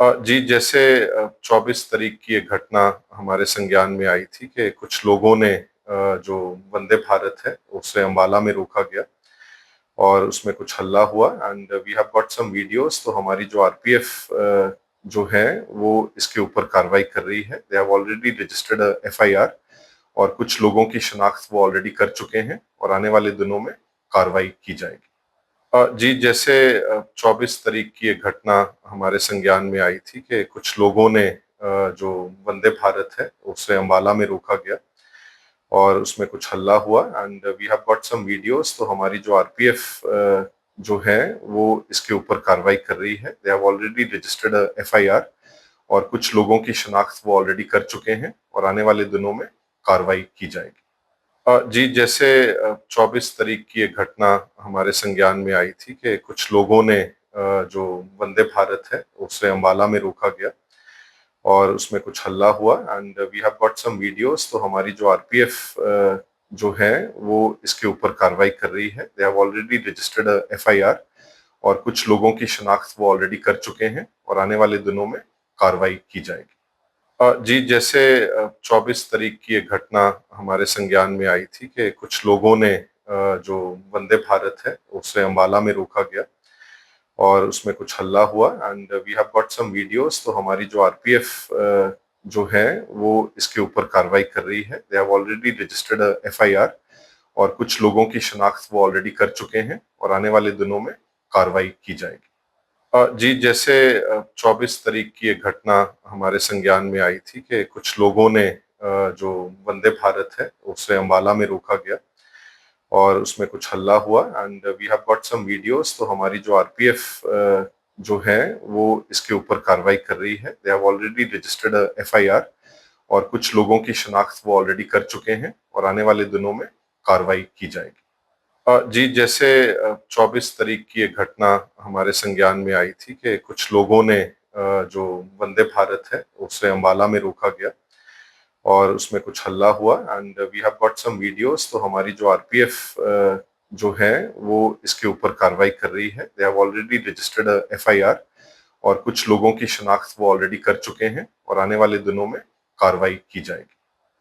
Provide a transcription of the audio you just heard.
जी, जैसे 24 तारीख की एक घटना हमारे संज्ञान में आई थी कि कुछ लोगों ने जो वंदे भारत है, उसे अम्बाला में रोका गया और उसमें कुछ हल्ला हुआ and we have got some videos. तो हमारी जो आरपीएफ जो है, वो इसके ऊपर कार्रवाई कर रही है। They have already registered FIR और कुछ लोगों की शिनाख्त वो ऑलरेडी कर चुके हैं और आने वाले दिनों में कार्रवाई की जाएगी। जी, जैसे 24 तारीख की एक घटना हमारे संज्ञान में आई थी कि कुछ लोगों ने जो वंदे भारत है, उसे अम्बाला में रोका गया और उसमें कुछ हल्ला हुआ and we have got some videos. तो हमारी जो आरपीएफ जो है, वो इसके ऊपर कार्रवाई कर रही है। They have already registered FIR और कुछ लोगों की शिनाख्त वो ऑलरेडी कर चुके हैं और आने वाले दिनों में कार्रवाई की जाएगी। जी, जैसे 24 तारीख की एक घटना हमारे संज्ञान में आई थी कि कुछ लोगों ने जो वंदे भारत है, उसे अम्बाला में रोका गया और उसमें कुछ हल्ला हुआ and we have got some videos. तो हमारी जो आरपीएफ जो है, वो इसके ऊपर कार्रवाई कर रही है। They have already registered FIR और कुछ लोगों की शिनाख्त वो ऑलरेडी कर चुके हैं और आने वाले दिनों में कार्रवाई की जाएगी। जी, जैसे 24 तारीख की एक घटना हमारे संज्ञान में आई थी कि कुछ लोगों ने जो वंदे भारत है, उसे अम्बाला में रोका गया और उसमें कुछ हल्ला हुआ and we have got some videos. तो हमारी जो आरपीएफ जो है, वो इसके ऊपर कार्रवाई कर रही है। They have already registered FIR और कुछ लोगों की शिनाख्त वो ऑलरेडी कर चुके हैं और आने वाले दिनों में कार्रवाई की जाएगी। जी, जैसे 24 तारीख की एक घटना हमारे संज्ञान में आई थी कि कुछ लोगों ने जो वंदे भारत है, उसे अम्बाला में रोका गया और उसमें कुछ हल्ला हुआ and we have got some videos. तो हमारी जो आरपीएफ जो है, वो इसके ऊपर कार्रवाई कर रही है। They have already registered FIR और कुछ लोगों की शिनाख्त वो ऑलरेडी कर चुके हैं और आने वाले दिनों में कार्रवाई की जाएगी। जी, जैसे 24 तारीख की एक घटना हमारे संज्ञान में आई थी कि कुछ लोगों ने जो वंदे भारत है, उसे अम्बाला में रोका गया और उसमें कुछ हल्ला हुआ and we have got some videos. तो हमारी जो आरपीएफ जो है, वो इसके ऊपर कार्रवाई कर रही है। They have already registered FIR और कुछ लोगों की शिनाख्त वो ऑलरेडी कर चुके हैं और आने वाले दिनों में कार्रवाई की जाएगी।